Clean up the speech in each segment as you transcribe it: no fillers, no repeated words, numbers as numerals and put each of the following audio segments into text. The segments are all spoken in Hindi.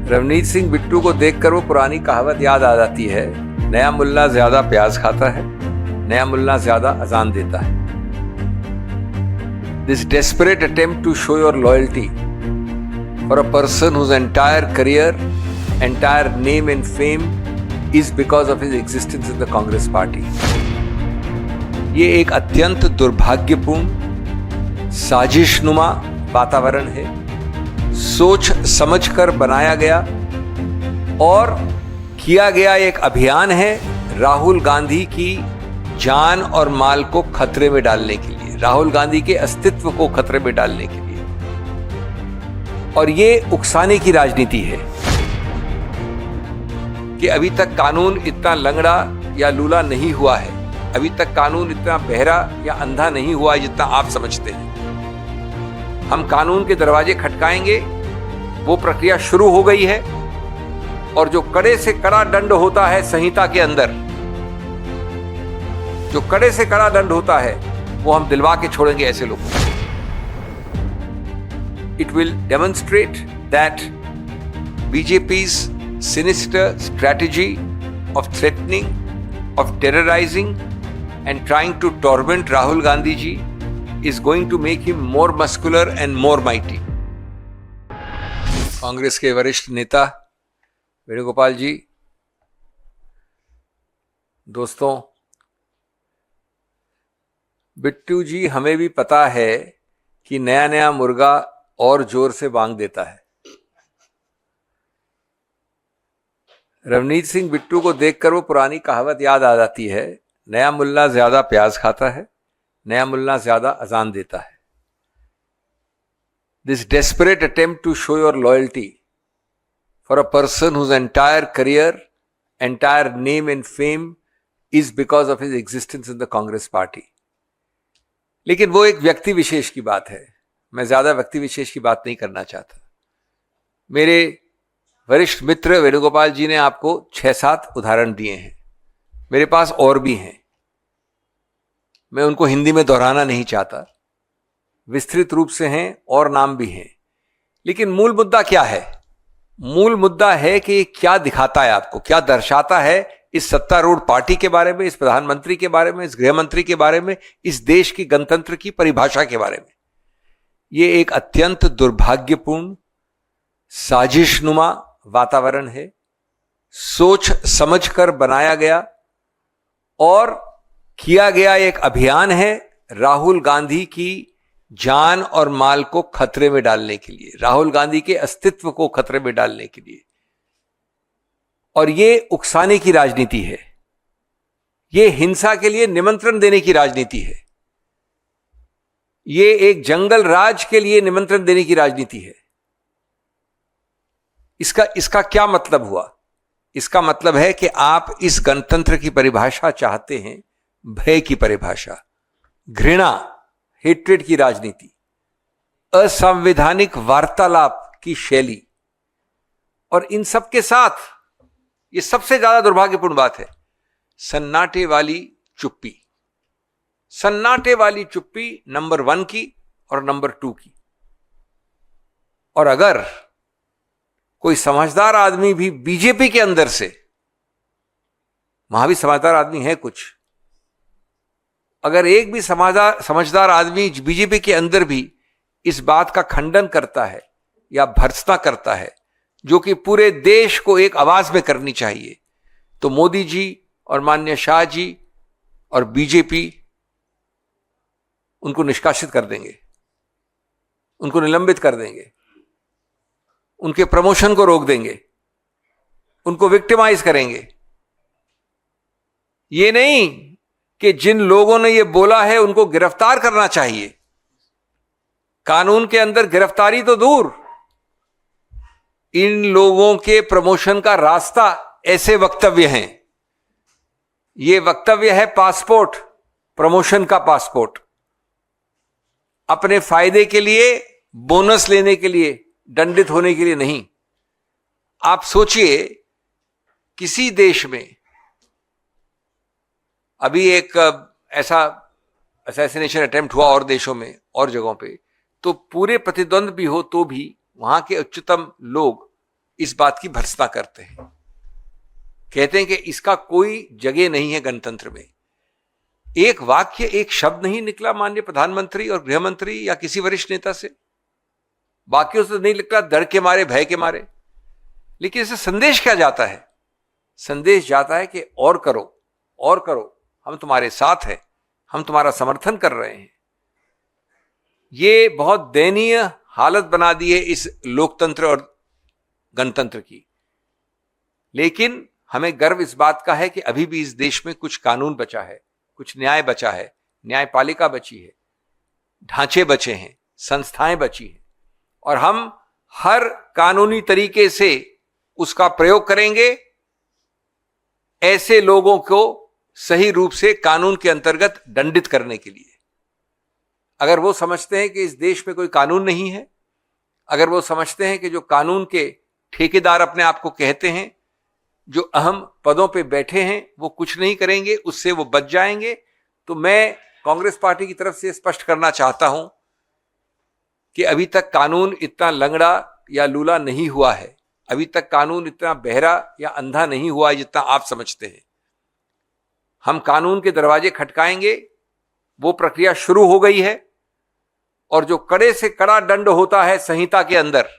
रवनीत सिंह बिट्टू को देखकर वो पुरानी कहावत याद आ जाती है, नया मुल्ला ज्यादा प्याज खाता है, नया मुल्ला ज्यादा अजान देता है। This desperate attempt to show your loyalty for a person whose entire career, entire name and fame is because of his existence in the Congress Party. ये एक अत्यंत दुर्भाग्यपूर्ण साजिशनुमा वातावरण है, सोच समझकर बनाया गया और किया गया एक अभियान है राहुल गांधी की जान और माल को खतरे में डालने के लिए, राहुल गांधी के अस्तित्व को खतरे में डालने के लिए। और ये उकसाने की राजनीति है कि अभी तक कानून इतना लंगड़ा या लूला नहीं हुआ है, अभी तक कानून इतना बहरा या अंधा नहीं हुआ है जितना आप समझते हैं। हम कानून के दरवाजे खटकाएंगे, वो प्रक्रिया शुरू हो गई है और जो कड़े से कड़ा दंड होता है संहिता के अंदर, जो कड़े से कड़ा दंड होता है वो हम दिलवा के छोड़ेंगे ऐसे लोगों को। It will demonstrate that BJP's sinister strategy of threatening, of terrorizing and trying to torment Rahul Gandhi ji is going to make him more muscular and more mighty. Congress के वरिष्ठ नेता वेणुगोपाल जी, दोस्तों, बिट्टू जी, हमें भी पता है कि नया नया मुर्गा और जोर से बांग देता है। रवनीत सिंह बिट्टू को देखकर वो पुरानी कहावत याद आ जाती है, नया मुल्ला ज्यादा प्याज खाता है, नया मुल्ला ज्यादा अजान देता है। This desperate attempt to show your loyalty for a person whose entire career, entire name and fame is because of his existence in the Congress Party. लेकिन वो एक व्यक्ति विशेष की बात है, मैं ज्यादा व्यक्ति विशेष की बात नहीं करना चाहता। मेरे वरिष्ठ मित्र वेणुगोपाल जी ने आपको 6-7 उदाहरण दिए हैं, मेरे पास और भी हैं, मैं उनको हिंदी में दोहराना नहीं चाहता, विस्तृत रूप से हैं और नाम भी हैं। लेकिन मूल मुद्दा क्या है? मूल मुद्दा है कि क्या दिखाता है आपको, क्या दर्शाता है इस सत्तारूढ़ पार्टी के बारे में, इस प्रधानमंत्री के बारे में, इस गृह मंत्री के बारे में, इस देश की गणतंत्र की परिभाषा के बारे में। यह एक अत्यंत दुर्भाग्यपूर्ण साजिशनुमा वातावरण है, सोच समझकर बनाया गया और किया गया एक अभियान है राहुल गांधी की जान और माल को खतरे में डालने के लिए, राहुल गांधी के अस्तित्व को खतरे में डालने के लिए। और यह उकसाने की राजनीति है, यह हिंसा के लिए निमंत्रण देने की राजनीति है, यह एक जंगल राज के लिए निमंत्रण देने की राजनीति है। इसका क्या मतलब हुआ? इसका मतलब है कि आप इस गणतंत्र की परिभाषा चाहते हैं, भय की परिभाषा, घृणा, हेट्रेड की राजनीति, असंवैधानिक वार्तालाप की शैली। और इन सब के साथ ये सबसे ज्यादा दुर्भाग्यपूर्ण बात है, सन्नाटे वाली चुप्पी। सन्नाटे वाली चुप्पी नंबर 1 की और नंबर 2 की। और अगर कोई समझदार आदमी भी बीजेपी के अंदर से, वहां भी समझदार आदमी है कुछ, अगर एक भी समझदार आदमी बीजेपी के अंदर भी इस बात का खंडन करता है या भर्त्सना करता है, जो कि पूरे देश को एक आवाज में करनी चाहिए, तो मोदी जी और माननीय शाह जी और बीजेपी उनको निष्कासित कर देंगे, उनको निलंबित कर देंगे, उनके प्रमोशन को रोक देंगे, उनको विक्टिमाइज करेंगे। ये नहीं कि जिन लोगों ने ये बोला है उनको गिरफ्तार करना चाहिए, कानून के अंदर गिरफ्तारी तो दूर, इन लोगों के प्रमोशन का रास्ता ऐसे वक्तव्य हैं। ये वक्तव्य है पासपोर्ट, प्रमोशन का पासपोर्ट, अपने फायदे के लिए, बोनस लेने के लिए, दंडित होने के लिए नहीं। आप सोचिए, किसी देश में अभी एक ऐसा असैसिनेशन अटेम्प्ट हुआ और देशों में और जगहों पे, तो पूरे प्रतिद्वंद भी हो तो भी वहां के उच्चतम लोग इस बात की भर्त्सना करते हैं, कहते हैं कि इसका कोई जगह नहीं है गणतंत्र में। एक वाक्य, एक शब्द नहीं निकला माननीय प्रधानमंत्री और गृह मंत्री या किसी वरिष्ठ नेता से, वाक्यों से नहीं निकला, डर के मारे, भय के मारे। लेकिन इससे संदेश क्या जाता है? संदेश जाता है कि और करो, और करो, हम तुम्हारे साथ हैं, हम तुम्हारा समर्थन कर रहे हैं। ये बहुत दयनीय हालत बना दी है इस लोकतंत्र और गणतंत्र की। लेकिन हमें गर्व इस बात का है कि अभी भी इस देश में कुछ कानून बचा है, कुछ न्याय बचा है, न्यायपालिका बची है, ढांचे बचे हैं, संस्थाएं बची हैं, और हम हर कानूनी तरीके से उसका प्रयोग करेंगे ऐसे लोगों को सही रूप से कानून के अंतर्गत दंडित करने के लिए। अगर वो समझते हैं कि इस देश में कोई कानून नहीं है, अगर वो समझते हैं कि जो कानून के ठेकेदार अपने आप को कहते हैं, जो अहम पदों पे बैठे हैं, वो कुछ नहीं करेंगे, उससे वो बच जाएंगे, तो मैं कांग्रेस पार्टी की तरफ से स्पष्ट करना चाहता हूं कि अभी तक कानून इतना लंगड़ा या लूला नहीं हुआ है, अभी तक कानून इतना बहरा या अंधा नहीं हुआ है जितना आप समझते हैं। हम कानून के दरवाजे खटकाएंगे, वो प्रक्रिया शुरू हो गई है, और जो कड़े से कड़ा दंड होता है संहिता के अंदर,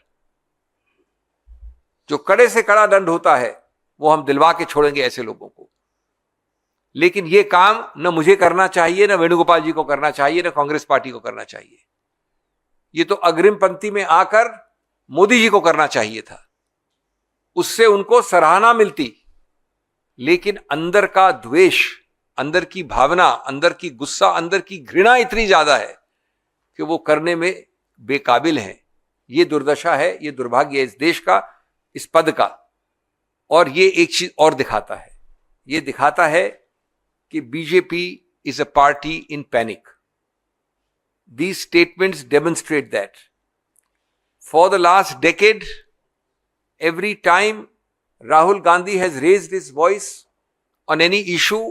जो कड़े से कड़ा दंड होता है, वो हम दिलवा के छोड़ेंगे ऐसे लोगों को। लेकिन ये काम न मुझे करना चाहिए, न वेणुगोपाल जी को करना चाहिए, न कांग्रेस पार्टी को करना चाहिए। ये तो अग्रिम पंक्ति में आकर मोदी जी को करना चाहिए था, उससे उनको सराहना मिलती। लेकिन अंदर का द्वेष, अंदर की भावना, अंदर की गुस्सा, अंदर की घृणा इतनी ज्यादा है कि वो करने में बेकाबिल हैं। ये दुर्दशा है, ये दुर्भाग्य है इस देश का, इस पद का। और ये एक चीज और दिखाता है, ये दिखाता है कि BJP is a party in panic. These statements demonstrate that. For the last decade, every time Rahul Gandhi has raised his voice on any issue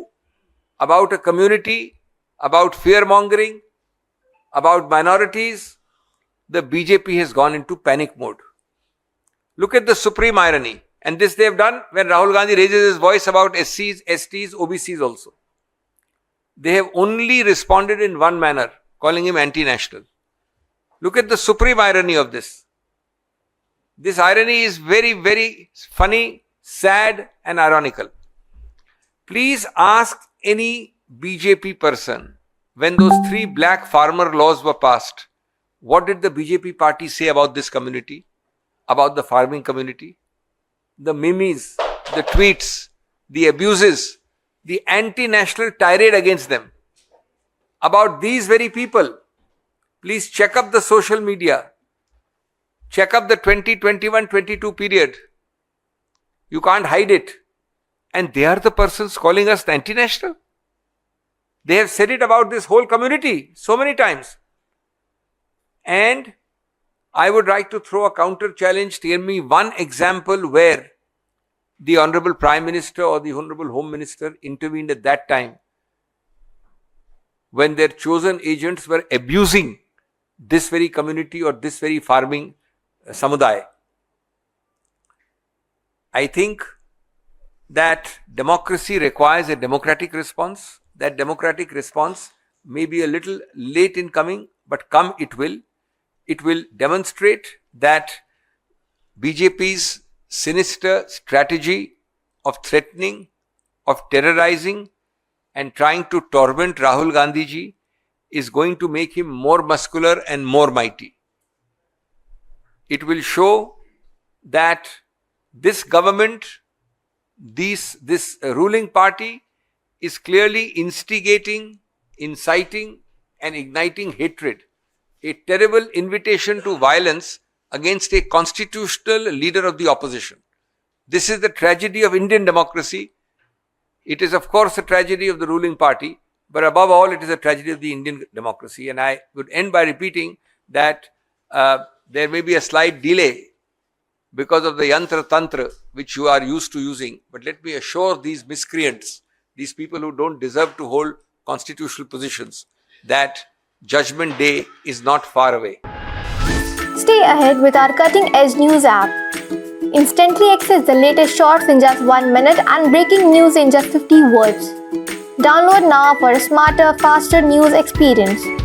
about a community, about fear-mongering, about minorities, the BJP has gone into panic mode. Look at the supreme irony. And this they have done when Rahul Gandhi raises his voice about SCs, STs, OBCs also. They have only responded in one manner, calling him anti-national. Look at the supreme irony of this. This irony is very, very funny, sad and ironical. Please ask any BJP person, when those 3 black farmer laws were passed, what did the BJP party say about this community, about the farming community? The memes, the tweets, the abuses, the anti-national tirade against them. About these very people, please check up the social media, check up the 2021-22 period. You can't hide it. And they are the persons calling us anti-national. They have said it about this whole community so many times. And I would like to throw a counter challenge. Tell me one example where the Honorable Prime Minister or the Honorable Home Minister intervened at that time, when their chosen agents were abusing this very community or this very farming samudaya. I think that democracy requires a democratic response. That democratic response may be a little late in coming, but come it will. It will demonstrate that BJP's sinister strategy of threatening, of terrorizing, and trying to torment Rahul Gandhi ji is going to make him more muscular and more mighty. It will show that this government, this ruling party is clearly instigating, inciting and igniting hatred, a terrible invitation to violence against a constitutional leader of the opposition. This is the tragedy of Indian democracy. It is, of course, a tragedy of the ruling party, but above all, it is a tragedy of the Indian democracy. And I would end by repeating that there may be a slight delay because of the yantra tantra which you are used to using, but let me assure these miscreants, these people who don't deserve to hold constitutional positions, that Judgment Day is not far away. Stay ahead with our cutting edge news app. Instantly access the latest shorts in just 1 minute and breaking news in just 50 words. Download now for a smarter, faster news experience.